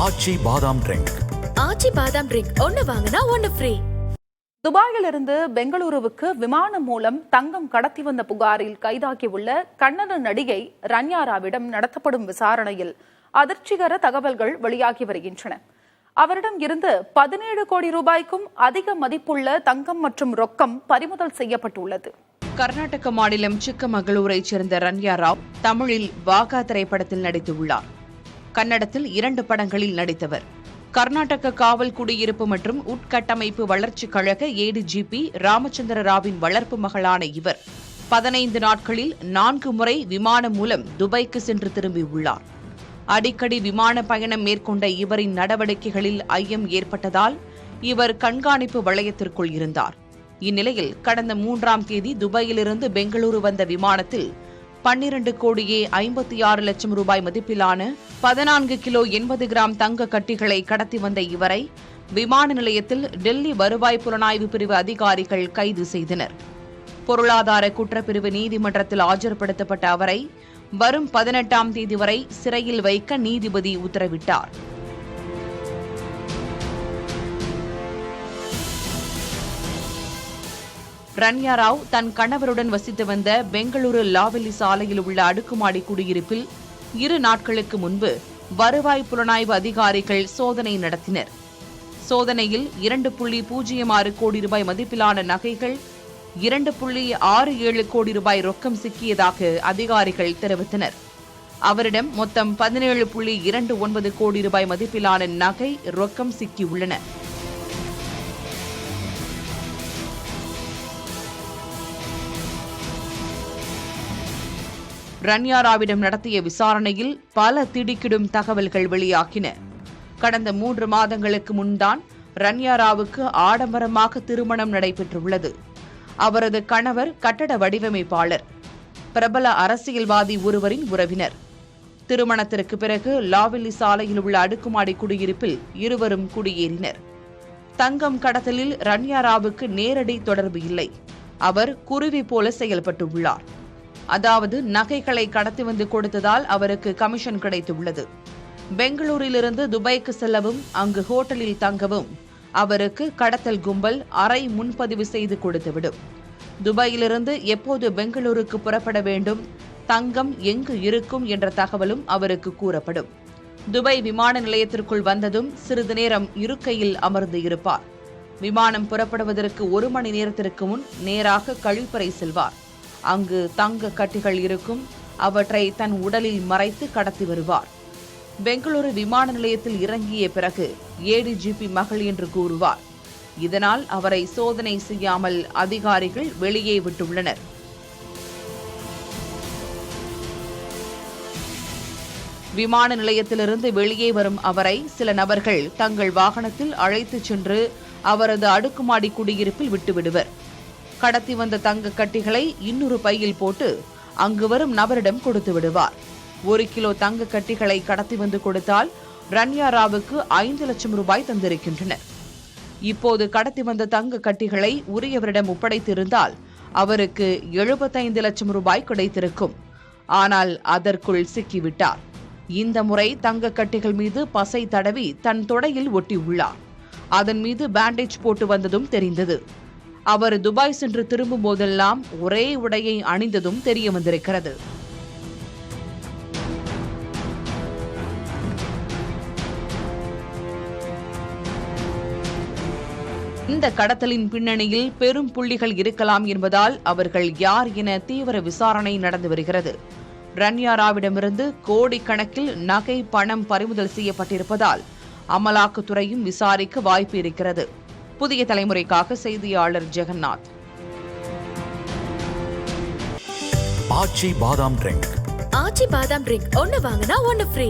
ஆச்சி பாதாம் ட்ரிங்க். ஆச்சி பாதாம் ட்ரிங்க் ஒன்னு வாங்கினா ஒன்னு ஃப்ரீ. துபாயிலிருந்து பெங்களூருவுக்கு விமானம் மூலம் தங்கம் கடத்தி வந்த புகாரில் கைதாகியுள்ள கன்னட நடிகை ரன்யாராவிடம் நடத்தப்படும் விசாரணையில் அதிர்ச்சிகர தகவல்கள் வெளியாகி வருகின்றன. அவரிடம் இருந்து 17 கோடி ரூபாய்க்கும் அதிக மதிப்புள்ள தங்கம் மற்றும் ரொக்கம் பறிமுதல் செய்யப்பட்டுள்ளது. கர்நாடக மாநிலம் சிக்கமகளூரைச் சேர்ந்த ரன்யா ராவ் தமிழில் வாகா திரைப்படத்தில் நடித்துள்ளார். கன்னடத்தில் 2 படங்களில் நடித்தவர். கர்நாடக காவல் குடியிருப்பு மற்றும் உட்கட்டமைப்பு வளர்ச்சிக் கழக ADGP ராமச்சந்திர ராவின் வளர்ப்பு மகளான இவர் 15 நாட்களில் 4 முறை விமானம் மூலம் துபாய்க்கு சென்று திரும்பியுள்ளார். அடிக்கடி விமான பயணம் மேற்கொண்ட இவரின் நடவடிக்கைகளில் ஐயம் ஏற்பட்டதால் இவர் கண்காணிப்பு வளையத்திற்குள் இருந்தார். இந்நிலையில் கடந்த 3ஆம் தேதி துபாயிலிருந்து பெங்களூரு வந்த விமானத்தில் 12 கோடியே 56 லட்சம் ரூபாய் மதிப்பிலான 14 கிலோ 80 கிராம் தங்க கட்டிகளை கடத்தி வந்த இவரை விமான நிலையத்தில் டெல்லி வருவாய் புலனாய்வு பிரிவு அதிகாரிகள் கைது செய்தனர். பொருளாதார குற்றப்பிரிவு நீதிமன்றத்தில் ஆஜர்படுத்தப்பட்ட அவரை வரும் 18ஆம் தேதி வரை சிறையில் வைக்க நீதிபதி உத்தரவிட்டார். ரன்யா ராவ் தன் கணவருடன் வசித்து வந்த பெங்களூரு லாவெல்லி சாலையில் உள்ள அடுக்குமாடி குடியிருப்பில் 2 நாட்களுக்கு முன்பு வருவாய் புலனாய்வு அதிகாரிகள் சோதனை நடத்தினர். சோதனையில் 2.06 கோடி ரூபாய் மதிப்பிலான நகைகள், 2.67 கோடி ரூபாய் ரொக்கம் சிக்கியதாக அதிகாரிகள் தெரிவித்தனர். அவரிடம் மொத்தம் 17.29 கோடி ரூபாய் மதிப்பிலான நகை, ரொக்கம் சிக்கியுள்ளன. ரன்யா ராவிடம் நடத்திய விசாரணையில் பல திடுக்கிடும் தகவல்கள் வெளியாகின. கடந்த 3 மாதங்களுக்கு முன்தான் ரன்யா ராவுக்கு ஆடம்பரமாக திருமணம் நடைபெற்றுள்ளது. அவரது கணவர் கட்டட வடிவமைப்பாளர், பிரபல அரசியல்வாதி ஒருவரின் உறவினர். திருமணத்திற்கு பிறகு லாவெல்லி சாலையில் உள்ள அடுக்குமாடி குடியிருப்பில் இருவரும் குடியேறினர். தங்கம் கடத்தலில் ரன்யா ராவுக்கு நேரடி தொடர்பு இல்லை. அவர் குருவி போல செயல்பட்டுள்ளார். அதாவது நகைகளை கடத்தி வந்து கொடுத்ததால் அவருக்கு கமிஷன் கிடைத்துள்ளது. பெங்களூரிலிருந்து துபாய்க்கு செல்லவும் அங்கு ஹோட்டலில் தங்கவும் அவருக்கு கடத்தல் கும்பல் அறை முன்பதிவு செய்து கொடுத்துவிடும். துபாயிலிருந்து எப்போது பெங்களூருக்கு புறப்பட வேண்டும், தங்கம் எங்கு இருக்கும் என்ற தகவலும் அவருக்கு கூறப்படும். துபாய் விமான நிலையத்திற்குள் வந்ததும் சிறிது நேரம் இருக்கையில் அமர்ந்து இருப்பார். விமானம் புறப்படுவதற்கு 1 மணி நேரத்திற்கு முன் நேராக கழிப்பறை செல்வார். அங்கு தங்க கட்டிகள் இருக்கும். அவற்றை தன் உடலில் மறைத்து கடத்தி வருவார். பெங்களூரு விமான நிலையத்தில் இறங்கிய பிறகு ADGP மகள் என்று கூறுவார். இதனால் அவரை சோதனை செய்யாமல் அதிகாரிகள் வெளியே விட்டுள்ளனர். விமான நிலையத்திலிருந்து வெளியே வரும் அவரை சில நபர்கள் தங்கள் வாகனத்தில் அழைத்துச் சென்று அவரது அடுக்குமாடி குடியிருப்பில் விட்டுவிடுவர். கடத்தி வந்த தங்க கட்டிகளை இன்னொரு பையில் போட்டு அங்கு வரும் நபரிடம் கொடுத்து விடுவார். 1 கிலோ தங்க கட்டிகளை கடத்தி வந்து கொடுத்தால் ரன்யா ராவுக்கு 5 லட்சம் ரூபாய் தந்திருக்கின்றனர். இப்போது கடத்தி வந்த தங்க கட்டிகளை உரியவரிடம் ஒப்படைத்திருந்தால் அவருக்கு 75 லட்சம் ரூபாய் கிடைத்திருக்கும். ஆனால் அதற்குள் சிக்கிவிட்டார். இந்த முறை தங்க கட்டிகள் மீது பசை தடவி தன் தொடையில் ஒட்டியுள்ளார். அதன் மீது பேண்டேஜ் போட்டு வந்ததும் தெரிந்தது. அவர் துபாய் சென்று திரும்பும் போதெல்லாம் ஒரே உடையை அணிந்ததும் தெரிய வந்திருக்கிறது. இந்த கடத்தலின் பின்னணியில் பெரும் புள்ளிகள் இருக்கலாம் என்பதால் அவர்கள் யார் என தீவிர விசாரணை நடந்து வருகிறது. ரன்யா ராவிடமிருந்து கோடிக்கணக்கில் நகை, பணம் பறிமுதல் செய்யப்பட்டிருப்பதால் அமலாக்கத்துறையும் விசாரிக்க வாய்ப்பு இருக்கிறது. புதிய தலைமுறைக்காக செய்தியாளர் ஜெகநாத். ஆச்சி பாதாம் ட்ரிங்க். ஆச்சி பாதாம் ட்ரிங்க் ஒன்னு வாங்கினா ஒன்னு ஃப்ரீ.